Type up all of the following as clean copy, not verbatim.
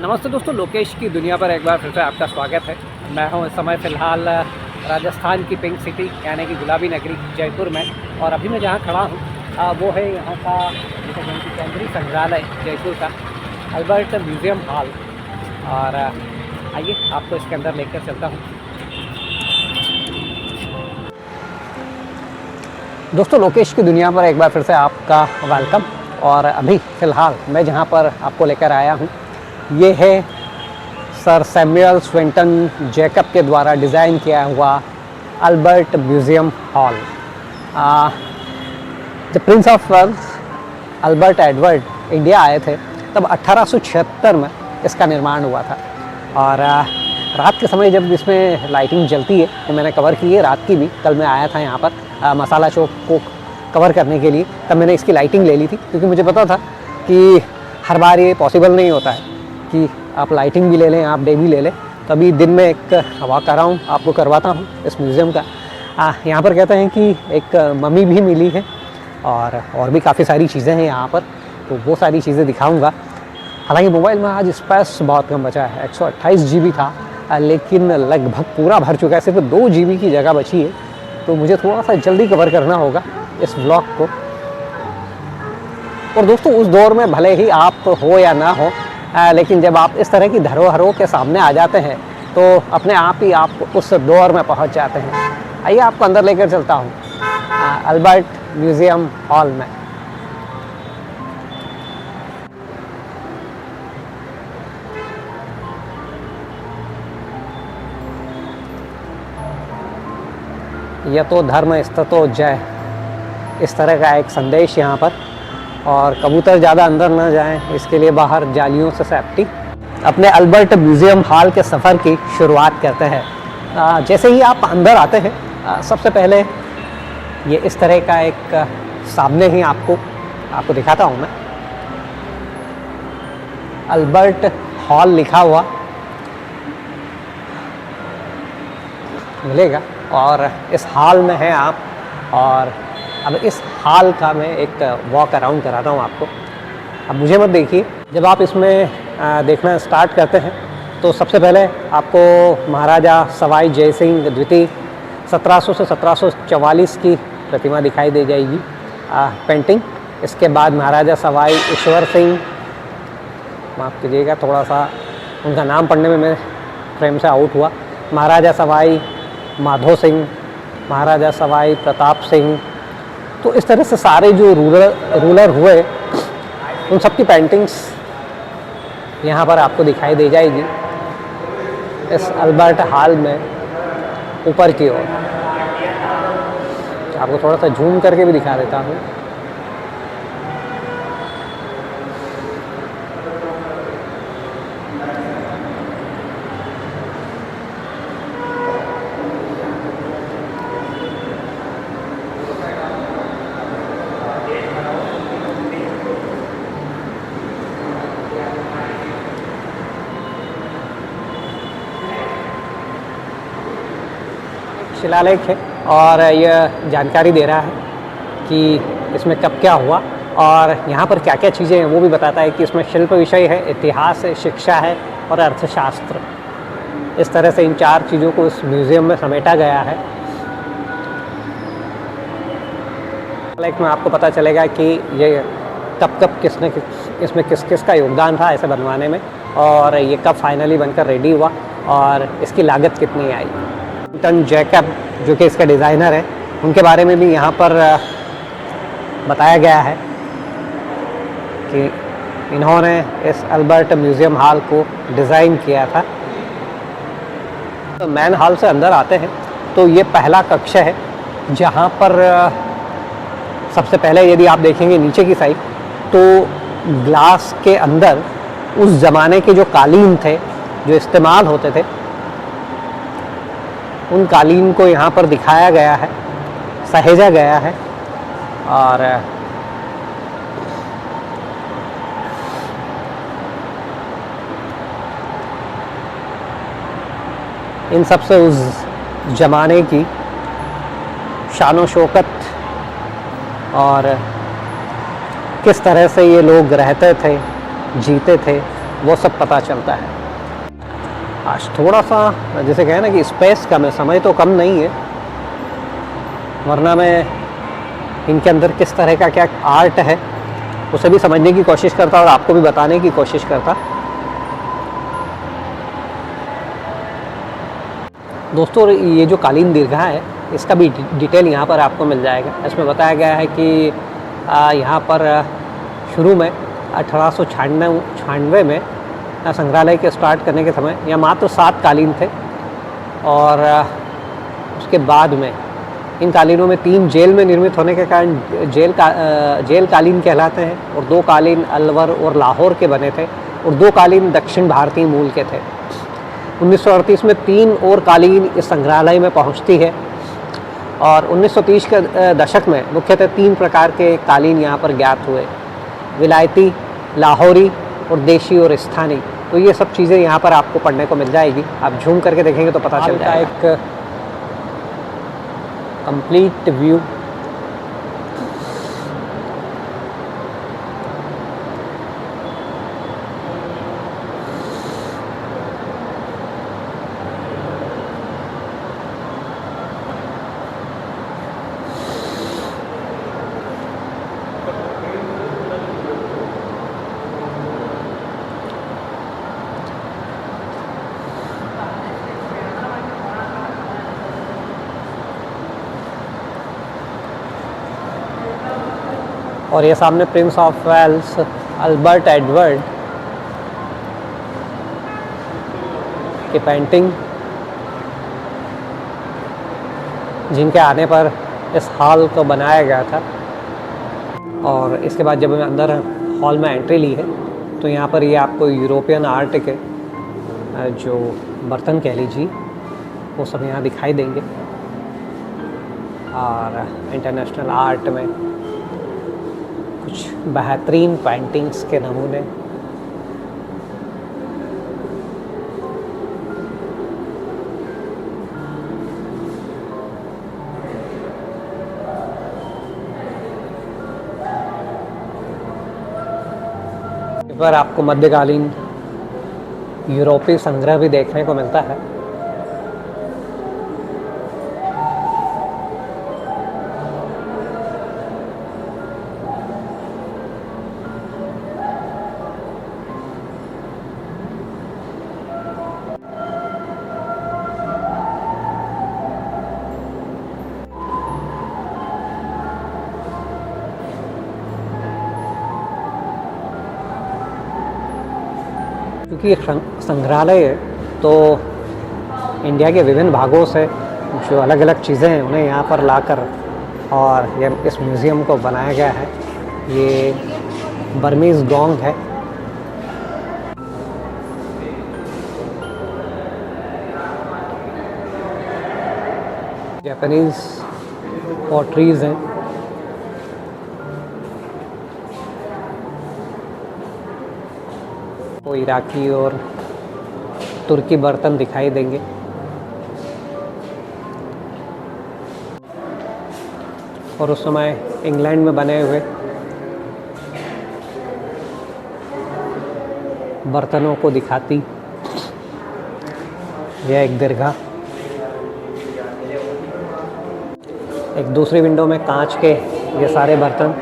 नमस्ते दोस्तों, लोकेश की दुनिया पर एक बार फिर से आपका स्वागत है। मैं हूं इस समय फ़िलहाल राजस्थान की पिंक सिटी यानी कि गुलाबी नगरी जयपुर में। और अभी मैं जहां खड़ा हूं वो है यहां का जिसे कहते हैं केंद्रीय संग्रहालय जयपुर का अल्बर्ट म्यूज़ियम हॉल। और आइए आपको इसके अंदर लेकर चलता हूँ। दोस्तों, लोकेश की दुनिया पर एक बार फिर से आपका वेलकम। और अभी फ़िलहाल मैं जहाँ पर आपको लेकर आया हूँ ये है सर सैमुअल स्विंटन जैकब के द्वारा डिज़ाइन किया हुआ अल्बर्ट म्यूज़ियम हॉल। जब Prince of Wales Albert Edward India आए थे तब 1876 में इसका निर्माण हुआ था। और रात के समय जब इसमें लाइटिंग जलती है तो मैंने कवर की है रात की भी। कल मैं आया था यहाँ पर मसाला चौक को कवर करने के लिए, तब मैंने इसकी लाइटिंग ले ली थी क्योंकि मुझे पता था कि हर बार ये पॉसिबल नहीं होता है कि आप लाइटिंग भी ले लें, आप डे भी ले लें। तो अभी दिन में एक वॉक अराउंड आपको करवाता हूँ इस म्यूज़ियम का। यहाँ पर कहते हैं कि एक मम्मी भी मिली है और भी काफ़ी सारी चीज़ें हैं यहाँ पर, तो वो सारी चीज़ें दिखाऊँगा। हालांकि मोबाइल में आज स्पेस बहुत कम बचा है, 128 GB था लेकिन लगभग पूरा भर चुका है, सिर्फ 2 GB की जगह बची है। तो मुझे थोड़ा सा जल्दी कवर करना होगा इस व्लॉग को। और दोस्तों, उस दौर में भले ही आप हो या ना हो लेकिन जब आप इस तरह की धरोहरों के सामने आ जाते हैं तो अपने आप ही आप उस दौर में पहुंच जाते हैं। आइए आपको अंदर लेकर चलता हूं अल्बर्ट म्यूज़ियम हॉल में। यह तो धर्म स्ततो जय, इस तरह का एक संदेश यहाँ पर। और कबूतर ज़्यादा अंदर न जाएं इसके लिए बाहर जालियों से सेफ्टी। अपने अल्बर्ट म्यूज़ियम हॉल के सफ़र की शुरुआत करते हैं। जैसे ही आप अंदर आते हैं सबसे पहले ये इस तरह का एक सामने ही आपको दिखाता हूँ मैं, अल्बर्ट हॉल लिखा हुआ मिलेगा। और इस हॉल में हैं आप। और अब इस हॉल का मैं एक वॉक अराउंड कराता हूँ आपको। अब मुझे मत देखिए, जब आप इसमें देखना स्टार्ट करते हैं तो सबसे पहले आपको महाराजा सवाई जय सिंह द्वितीय 1700 से 1744 की प्रतिमा दिखाई दे जाएगी, पेंटिंग। इसके बाद महाराजा सवाई ईश्वर सिंह, माफ़ कीजिएगा थोड़ा सा उनका नाम पढ़ने में मैं फ्रेम से आउट हुआ, महाराजा सवाई माधो सिंह, महाराजा सवाई प्रताप सिंह। तो इस तरह से सारे जो रूलर हुए उन सब की पेंटिंग्स यहाँ पर आपको दिखाई दे जाएगी इस अल्बर्ट हॉल में ऊपर की ओर। आपको थोड़ा सा जूम करके भी दिखा देता हूँ। शिलालेख है और यह जानकारी दे रहा है कि इसमें कब क्या हुआ और यहाँ पर क्या क्या चीज़ें हैं वो भी बताता है कि इसमें शिल्प विषय है, इतिहास है, शिक्षा है और अर्थशास्त्र। इस तरह से इन 4 चीज़ों को इस म्यूज़ियम में समेटा गया है। शिलालेख में आपको पता चलेगा कि ये कब किसने इसमें किस का योगदान था ऐसे बनवाने में, और ये कब फाइनली बनकर रेडी हुआ और इसकी लागत कितनी आई। स्विंटन जैकब जो कि इसका डिज़ाइनर है, उनके बारे में भी यहाँ पर बताया गया है कि इन्होंने इस अल्बर्ट म्यूज़ियम हॉल को डिज़ाइन किया था। तो मैन हॉल से अंदर आते हैं तो ये पहला कक्ष है जहाँ पर सबसे पहले यदि आप देखेंगे नीचे की साइड तो ग्लास के अंदर उस ज़माने के जो कालीन थे जो इस्तेमाल होते थे उन कालीन को यहाँ पर दिखाया गया है, सहेजा गया है। और इन सब से उस ज़माने की शान शौकत और किस तरह से ये लोग रहते थे, जीते थे, वो सब पता चलता है। आज थोड़ा सा जैसे कहें ना कि स्पेस कम है, समय तो कम नहीं है, वरना मैं इनके अंदर किस तरह का क्या आर्ट है उसे भी समझने की कोशिश करता और आपको भी बताने की कोशिश करता। दोस्तों ये जो कालीन दीर्घा है इसका भी डिटेल यहाँ पर आपको मिल जाएगा। इसमें बताया गया है कि यहाँ पर शुरू में 1896 में संग्रहालय के स्टार्ट करने के समय यहाँ मात्र 7 कालीन थे और उसके बाद में इन कालीनों में 3 जेल में निर्मित होने के कारण जेल कालीन कहलाते हैं और 2 कालीन अलवर और लाहौर के बने थे और 2 कालीन दक्षिण भारतीय मूल के थे। 1938 में 3 और कालीन इस संग्रहालय में पहुंचती है और 1930 के दशक में मुख्यतः 3 प्रकार के कालीन यहाँ पर ज्ञात हुए, विलायती, लाहौरी और देशी और स्थानीय। तो ये सब चीज़ें यहाँ पर आपको पढ़ने को मिल जाएगी। आप झूम करके देखेंगे तो पता चल जाएगा। एक कंप्लीट व्यू और ये सामने Prince of Wales Albert Edward की पेंटिंग, जिनके आने पर इस हॉल को बनाया गया था। और इसके बाद जब मैं अंदर हॉल में एंट्री ली है तो यहाँ पर ये आपको यूरोपियन आर्ट के जो बर्तन कह लीजिए वो सब यहाँ दिखाई देंगे और इंटरनेशनल आर्ट में कुछ बेहतरीन पेंटिंग्स के नमूने। इस पर आपको मध्यकालीन यूरोपीय संग्रह भी देखने को मिलता है। क्योंकि ये संग्रहालय है तो इंडिया के विभिन्न भागों से जो अलग अलग चीज़ें हैं उन्हें यहाँ पर लाकर और ये इस म्यूज़ियम को बनाया गया है। ये बर्मीज़ गोंग है। जापानीज़ पॉटरीज़ हैं। वो इराकी और तुर्की बर्तन दिखाई देंगे। और उस समय इंग्लैंड में बने हुए बर्तनों को दिखाती यह एक दीर्घा। एक दूसरी विंडो में कांच के ये सारे बर्तन।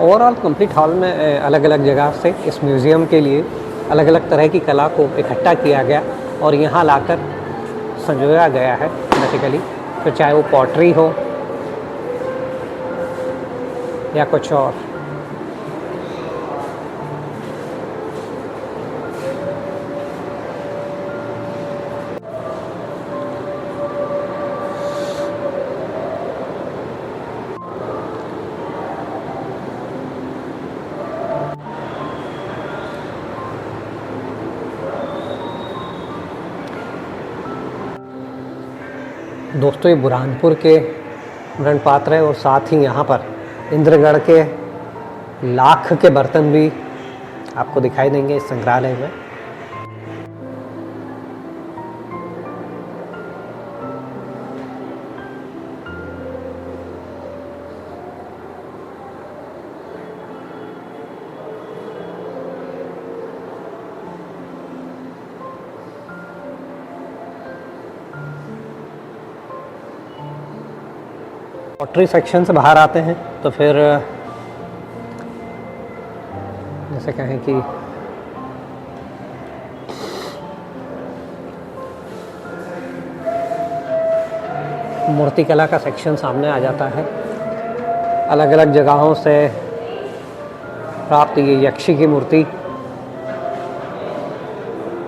ओवरऑल कंप्लीट हॉल में अलग अलग जगह से इस म्यूज़ियम के लिए अलग अलग तरह की कला को इकट्ठा किया गया और यहाँ लाकर संजोया गया है बेसिकली। फिर चाहे वो पॉटरी हो या कुछ और। दोस्तों ये बुरहानपुर के मृणपात्र है और साथ ही यहाँ पर इंद्रगढ़ के लाख के बर्तन भी आपको दिखाई देंगे इस संग्रहालय में। पॉटरी सेक्शन से बाहर आते हैं तो फिर जैसे कहें कि मूर्तिकला का सेक्शन सामने आ जाता है। अलग अलग जगहों से प्राप्त ये यक्षी की मूर्ति,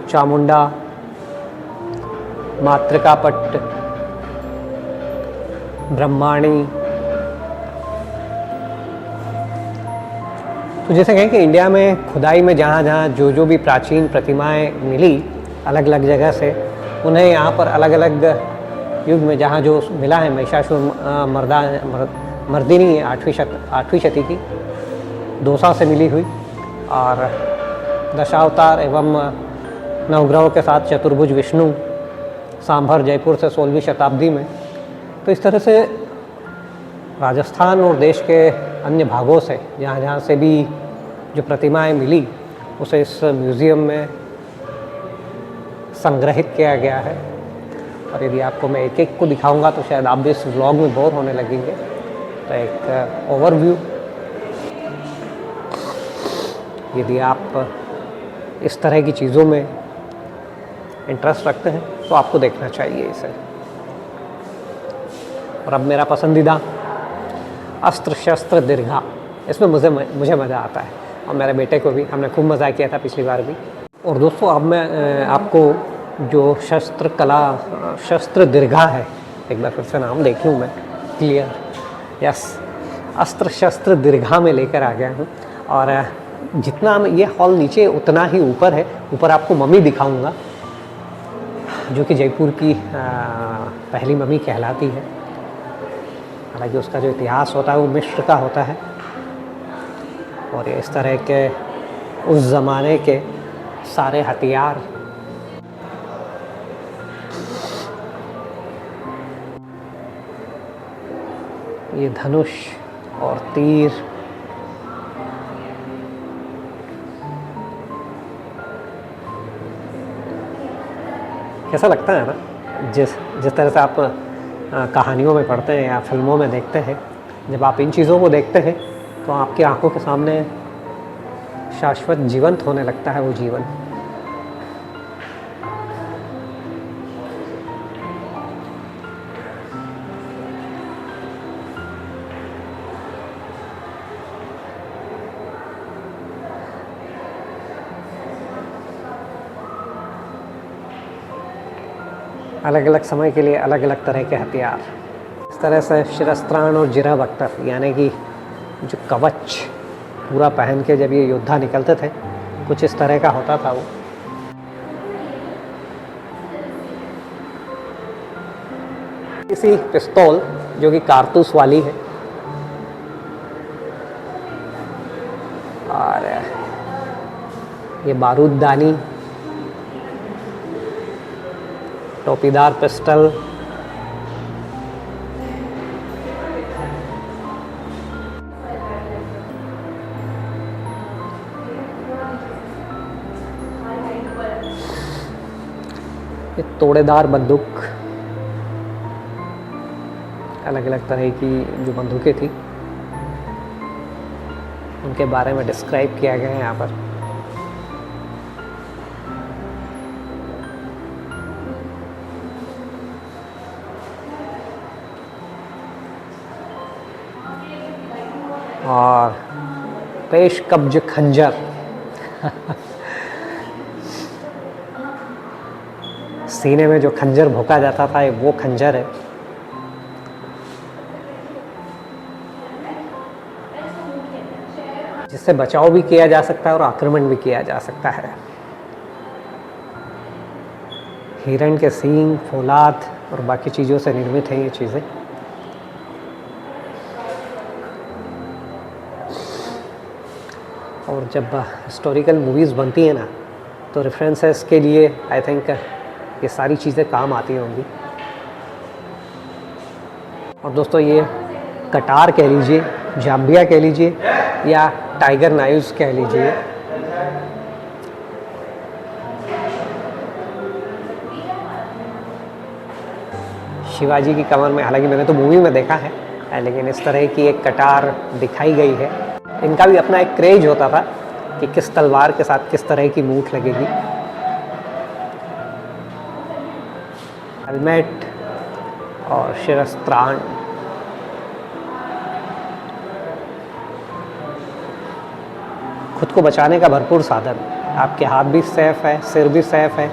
चामुंडा, मातृका पट्ट, ब्रह्माणी। तो जैसे कहें कि इंडिया में खुदाई में जहाँ जहाँ जो भी प्राचीन प्रतिमाएं मिली अलग अलग जगह से, उन्हें यहाँ पर अलग अलग युग में जहाँ जो मिला है, महिषासुर मर्दिनी 8वीं शती की दौसा से मिली हुई, और दशावतार एवं नवग्रहों के साथ चतुर्भुज विष्णु सांभर जयपुर से 16वीं शताब्दी में। तो इस तरह से राजस्थान और देश के अन्य भागों से जहाँ जहाँ से भी जो प्रतिमाएं मिली उसे इस म्यूज़ियम में संग्रहित किया गया है। और यदि आपको मैं एक एक को दिखाऊंगा तो शायद आप भी इस व्लॉग में बोर होने लगेंगे। तो एक ओवरव्यू, यदि आप इस तरह की चीज़ों में इंटरेस्ट रखते हैं तो आपको देखना चाहिए इसे। और अब मेरा पसंदीदा अस्त्र शस्त्र दीर्घा, इसमें मुझे मज़ा आता है, और मेरे बेटे को भी, हमने खूब मज़ा किया था पिछली बार भी। और दोस्तों अब मैं आपको जो शस्त्र दीर्घा है, एक बार फिर से नाम देखी हूँ मैं क्लियर, यस, अस्त्र शस्त्र दीर्घा में लेकर आ गया हूँ। और जितना ये हॉल नीचे उतना ही ऊपर है। ऊपर आपको मम्मी दिखाऊंगा जो कि जयपुर की पहली मम्मी कहलाती है। हालांकि उसका जो इतिहास होता है वो मिस्र का होता है, और इस तरह के उस ज़माने के सारे हथियार, ये धनुष और तीर, कैसा लगता है ना, जिस तरह से आप कहानियों में पढ़ते हैं या फिल्मों में देखते हैं, जब आप इन चीज़ों को देखते हैं तो आपकी आंखों के सामने शाश्वत जीवंत होने लगता है वो जीवन। अलग अलग समय के लिए अलग अलग तरह के हथियार। इस तरह से शिरस्त्राण और जिरह बख्तर, यानी कि जो कवच पूरा पहन के जब ये योद्धा निकलते थे, कुछ इस तरह का होता था वो। इसी पिस्तौल जो कि कारतूस वाली है, और ये बारूददानी, टोपीदार पिस्टल, ये तोड़ेदार बंदूक, अलग अलग तरह की जो बंदूकें थी उनके बारे में डिस्क्राइब किया गया है यहाँ पर। और पेश कब्ज खंजर सीने में जो खंजर भोंका जाता था, ये वो खंजर है। जिससे बचाव भी किया जा सकता है और आक्रमण भी किया जा सकता है। हिरण के सींग, फौलाद और बाकी चीज़ों से निर्मित हैं ये चीज़ें। और जब हिस्टोरिकल मूवीज़ बनती हैं ना, तो रेफरेंसेस के लिए आई थिंक ये सारी चीज़ें काम आती होंगी। और दोस्तों ये कटार कह लीजिए, जाम्बिया कह लीजिए, या टाइगर नाइव्स कह लीजिए, शिवाजी की कमर में, हालांकि मैंने तो मूवी में देखा है, लेकिन इस तरह की एक कटार दिखाई गई है। इनका भी अपना एक क्रेज होता था कि किस तलवार के साथ किस तरह की मूठ लगेगी। हेलमेट और शिरस्त्राण, खुद को बचाने का भरपूर साधन। आपके हाथ भी सेफ है, सिर भी सेफ है।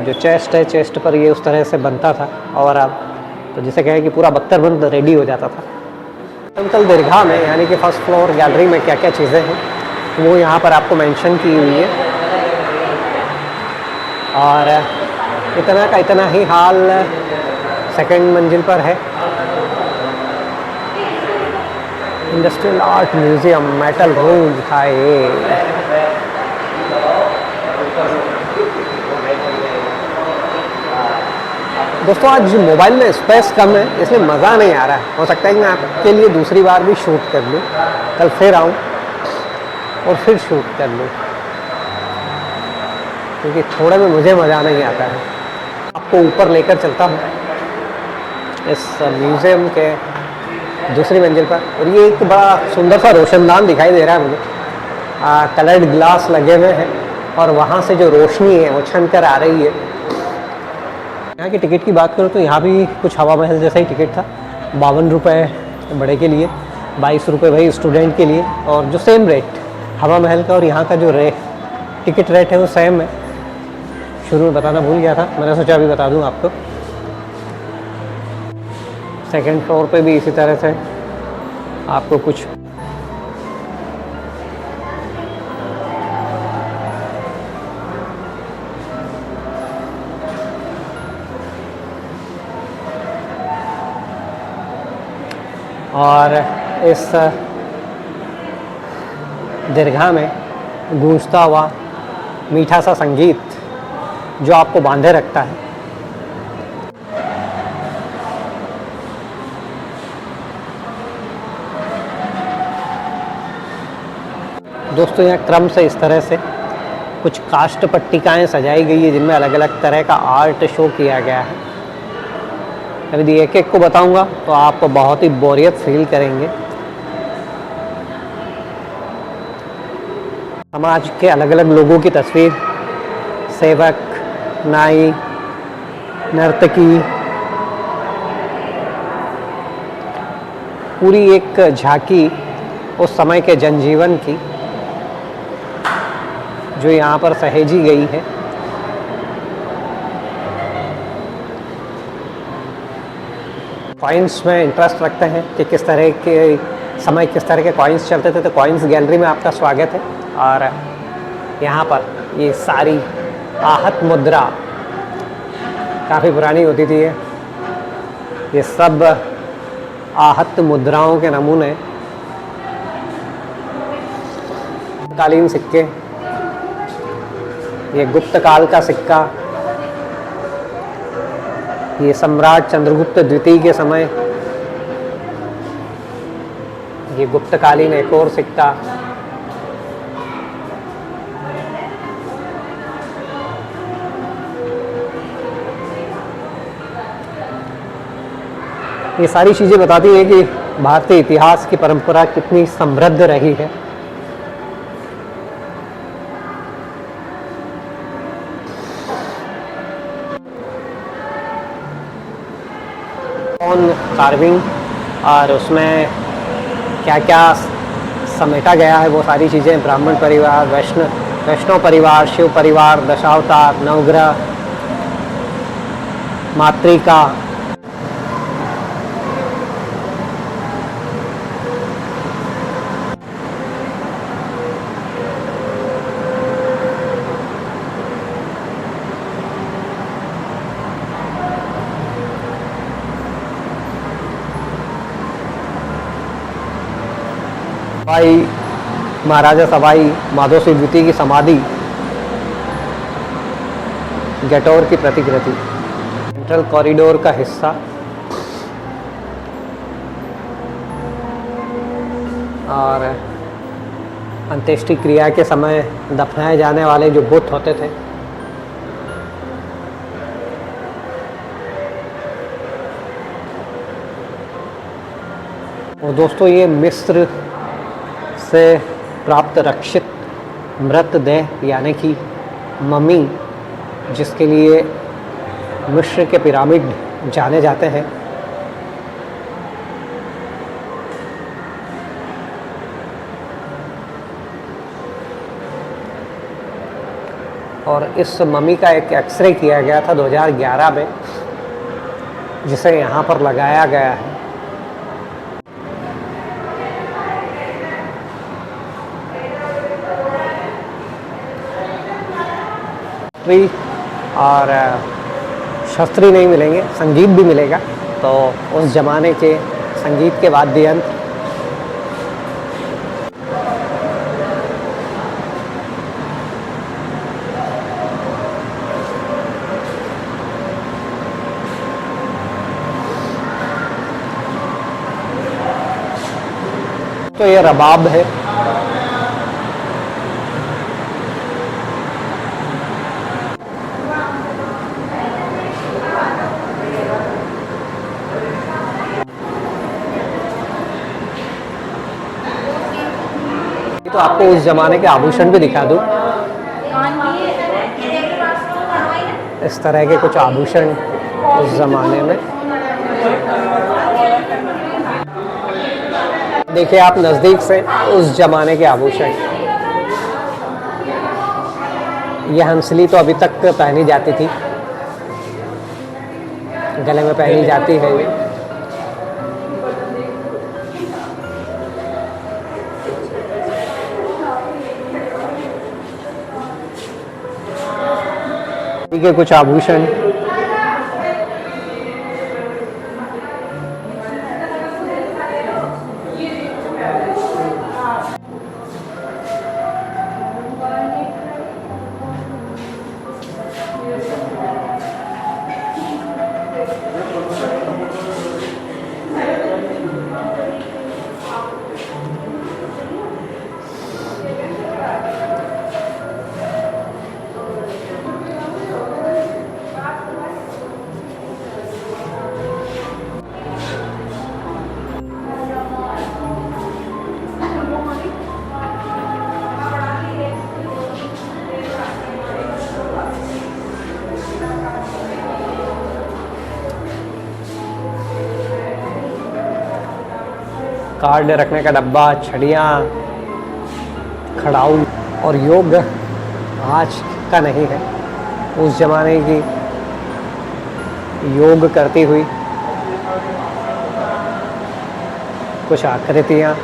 जो चेस्ट है, चेस्ट पर ये उस तरह से बनता था, और अब तो जिसे कहे कि पूरा बख्तर बंद रेडी हो जाता था। अंकल दीर्घा में यानी कि फर्स्ट फ्लोर गैलरी में क्या क्या चीज़ें हैं वो यहाँ पर आपको मेंशन की हुई है। और इतना का इतना ही हाल सेकंड मंजिल पर है। Industrial art museum, metal room था ये। दोस्तों आज मोबाइल में स्पेस कम है, इसलिए मज़ा नहीं आ रहा है। हो सकता है कि मैं आपके लिए दूसरी बार भी शूट कर लूँ, कल फिर आऊँ और फिर शूट कर लूँ, क्योंकि थोड़े में मुझे मज़ा नहीं आता है। आपको ऊपर लेकर चलता हूँ इस म्यूज़ियम के दूसरी मंजिल पर। और ये एक बड़ा सुंदर सा रोशनदान दिखाई दे रहा है मुझे। कलर्ड ग्लास लगे हुए हैं और वहाँ से जो रोशनी है वो छन कर आ रही है। यहाँ की टिकट की बात करूँ तो यहाँ भी कुछ हवा महल जैसा ही टिकट था। 52 रुपये बड़े के लिए, 22 रुपये भाई स्टूडेंट के लिए, और जो सेम रेट हवा महल का और यहाँ का जो टिकट रेट है वो सेम है। शुरू में बताना भूल गया था, मैंने सोचा अभी बता दूँ आपको। सेकंड फ्लोर पे भी इसी तरह से आपको कुछ और इस दीर्घा में गूंजता हुआ मीठा सा संगीत जो आपको बांधे रखता है। दोस्तों यहाँ क्रम से इस तरह से कुछ काष्ठ पट्टिकाएँ सजाई गई है जिनमें अलग अलग तरह का आर्ट शो किया गया है। यदि एक एक को बताऊंगा तो आप बहुत ही बोरियत फील करेंगे। समाज के अलग अलग लोगों की तस्वीर, सेवक, नाई, नर्तकी, पूरी एक झांकी उस समय के जनजीवन की जो यहाँ पर सहेजी गई है। कॉइन्स में इंटरेस्ट रखते हैं कि किस तरह के समय किस तरह के कॉइन्स चलते थे, तो कॉइन्स गैलरी में आपका स्वागत है। और यहाँ पर ये सारी आहत मुद्रा काफ़ी पुरानी होती थी। ये सब आहत मुद्राओं के नमूने, कालीन सिक्के, ये गुप्त काल का सिक्का, ये सम्राट चंद्रगुप्त द्वितीय के समय ये गुप्तकालीन एक और सिक्का, ये सारी चीज़ें बताती हैं कि भारतीय इतिहास की परंपरा कितनी समृद्ध रही है। कार्विंग और उसमें क्या क्या समेटा गया है वो सारी चीज़ें, ब्राह्मण परिवार, वैष्णव परिवार, शिव परिवार, दशावतार, नवग्रह, मातृका, भाई महाराजा सवाई माधोसिंह द्वितीय की समाधि गैटोर की प्रतिकृति, सेंट्रल कॉरिडोर का हिस्सा और अंत्येष्टि क्रिया के समय दफनाए जाने वाले जो बुत होते थे। और दोस्तों ये मिस्र से प्राप्त रक्षित मृतदेह यानी कि मम्मी, जिसके लिए मिस्र के पिरामिड जाने जाते हैं, और इस मम्मी का एक एक्सरे किया गया था 2011 में, जिसे यहाँ पर लगाया गया है। और शास्त्रीय नहीं मिलेंगे, संगीत भी मिलेगा। तो उस ज़माने के संगीत के वाद्य यंत्र, तो ये रबाब है। तो आपको उस जमाने के आभूषण भी दिखा दूं। इस तरह के कुछ आभूषण उस जमाने में, देखिए आप नज़दीक से उस जमाने के आभूषण। यह हंसली तो अभी तक पहनी जाती थी, गले में पहनी जाती है ये। के कुछ आभूषण, कार्ड रखने का डब्बा, छड़ियाँ, खड़ाऊ। और योग आज का नहीं है, उस जमाने की योग करती हुई कुछ आकृतियाँ।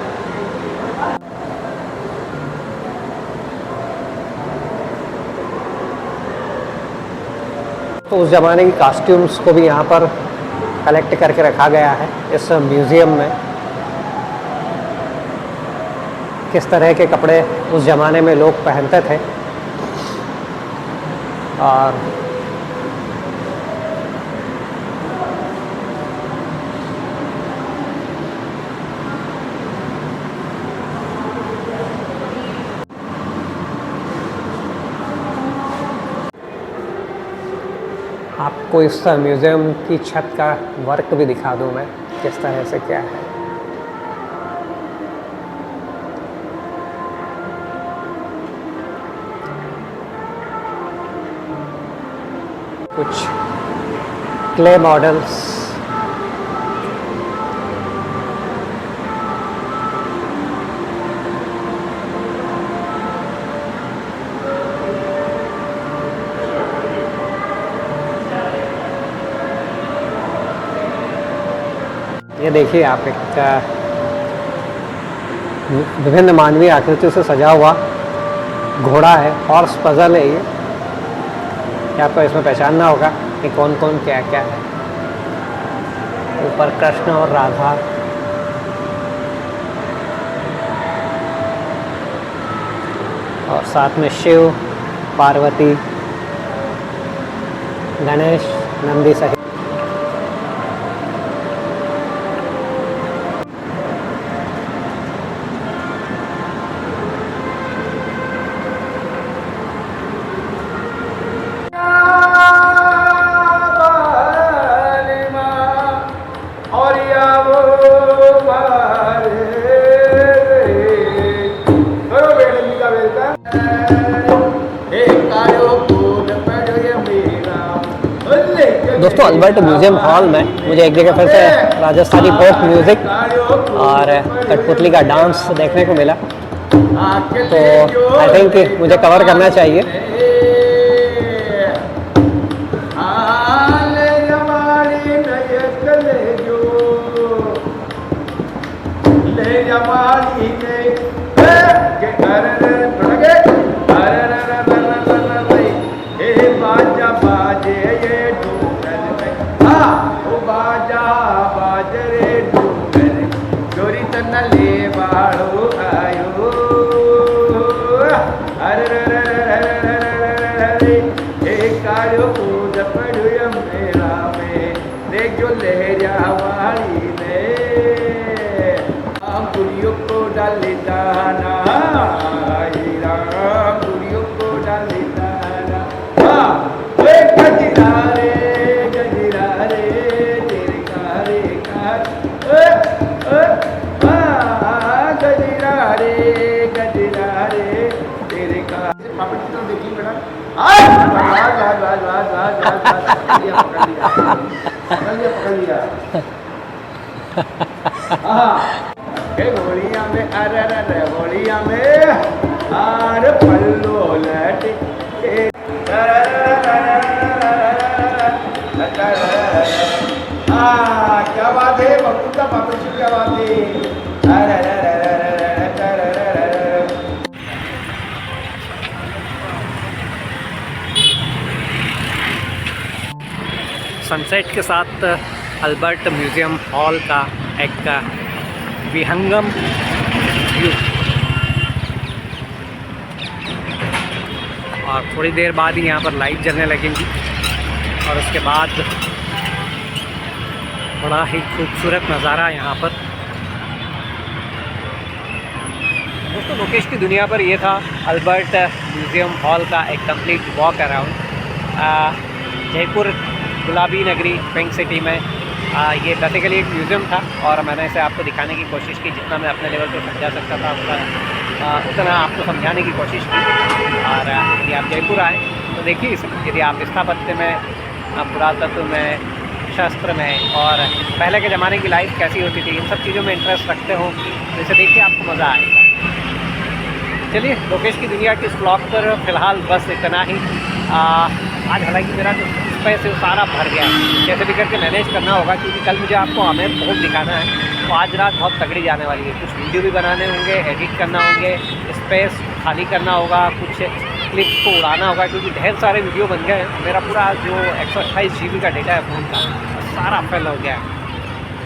तो उस जमाने की कॉस्ट्यूम्स को भी यहाँ पर कलेक्ट करके रखा गया है इस म्यूज़ियम में। किस तरह के कपड़े उस ज़माने में लोग पहनते थे। और आपको इस म्यूज़ियम की छत का वर्क भी दिखा दूँ मैं, किस तरह से क्या है। कुछ क्ले मॉडल्स, ये देखिए आप एक विभिन्न मानवीय आकृतियों से सजा हुआ घोड़ा है, हॉर्स पजल है ये। क्या आपको इसमें पहचानना होगा कि कौन कौन क्या क्या है। ऊपर कृष्ण और राधा, और साथ में शिव, पार्वती, गणेश, नंदी सहित दोस्तों अल्बर्ट म्यूज़ियम हॉल में मुझे एक जगह फिर से राजस्थानी फोक म्यूज़िक और कठपुतली का डांस देखने को मिला, तो आई थिंक मुझे कवर करना चाहिए। होलिया में अरे होलिया में आर पल्लो लटे क्या बात है बबूता बाबू जी, क्या बात है। सनसेट के साथ अल्बर्ट म्यूज़ियम हॉल का एक विहंगम व्यू, और थोड़ी देर बाद ही यहाँ पर लाइट जलने लगेंगी और उसके बाद बड़ा ही खूबसूरत नज़ारा यहाँ पर। दोस्तों लोकेश की दुनिया पर ये था अल्बर्ट म्यूज़ियम हॉल का एक कंप्लीट वॉक अराउंड। जयपुर गुलाबी नगरी पिंक सिटी में ये बेसिकली एक म्यूज़ियम था और मैंने इसे आपको दिखाने की कोशिश की, जितना मैं अपने लेवल पर समझा सकता था उतना आपको समझाने की कोशिश की। और यदि आप जयपुर आए तो देखिए इसे, यदि आप स्थापत्य में, पुरातत्व में, शास्त्र में और पहले के ज़माने की लाइफ कैसी होती थी, इन सब चीज़ों में इंटरेस्ट रखते हो तो इसे देख के आपको मज़ा आएगा। चलिए लोकेश की दुनिया के इस ब्लॉग पर फ़िलहाल बस इतना ही। आज हालांकि मेरा जो स्पेस है वो सारा भर गया है, कैसे भी करके मैनेज करना होगा, क्योंकि कल मुझे आपको आमेर फोर्ट दिखाना है, तो आज रात बहुत तगड़ी जाने वाली है। कुछ वीडियो भी बनाने होंगे, एडिट करना होंगे, स्पेस खाली करना होगा, कुछ क्लिप्स को उड़ाना होगा, क्योंकि ढेर सारे वीडियो बन गए हैं। मेरा पूरा जो 128 GB का डेटा है फ़ोन का सारा फैल हो गया है।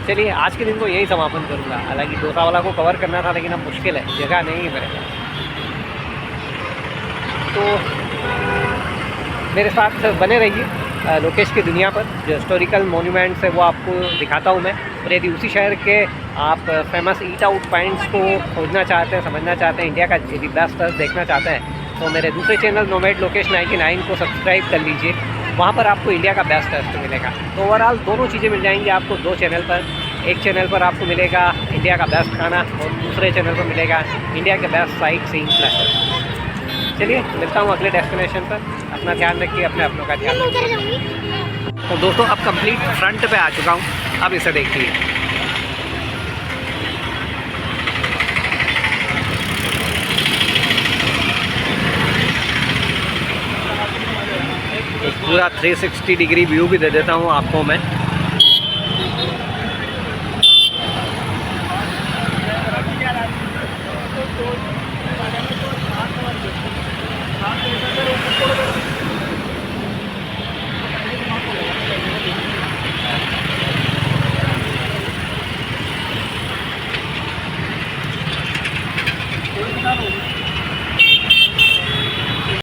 चलिए आज के दिन को यही समापन करूँगा। हालांकि डोसा वाला को कवर करना था लेकिन अब मुश्किल है, जगह नहीं है मेरे पास। तो मेरे साथ बने रहिए लोकेश की दुनिया पर। जो हिस्टोरिकल मोन्यूमेंट्स है वो आपको दिखाता हूँ मैं, और यदि उसी शहर के आप फेमस ईट आउट पॉइंट्स को खोजना चाहते हैं, समझना चाहते हैं, इंडिया का यदि बेस्ट देखना चाहते हैं, तो मेरे दूसरे चैनल नोमैड लोकेश 99 को सब्सक्राइब कर लीजिए। वहाँ पर आपको इंडिया का बेस्ट टेस्ट मिलेगा। तो ओवरऑल दोनों चीज़ें मिल जाएंगी आपको दो चैनल पर। एक चैनल पर आपको मिलेगा इंडिया का बेस्ट खाना और दूसरे चैनल पर मिलेगा इंडिया के बेस्ट साइट सीइंग प्लेसेस। चलिए मिलता हूँ अगले डेस्टिनेशन पर। अपना ध्यान रखिए, अपनों का ध्यान रखिए। तो दोस्तों अब कंप्लीट फ्रंट पे आ चुका हूँ, अब इसे देखिए। एक पूरा 360 डिग्री व्यू भी दे देता हूँ आपको मैं।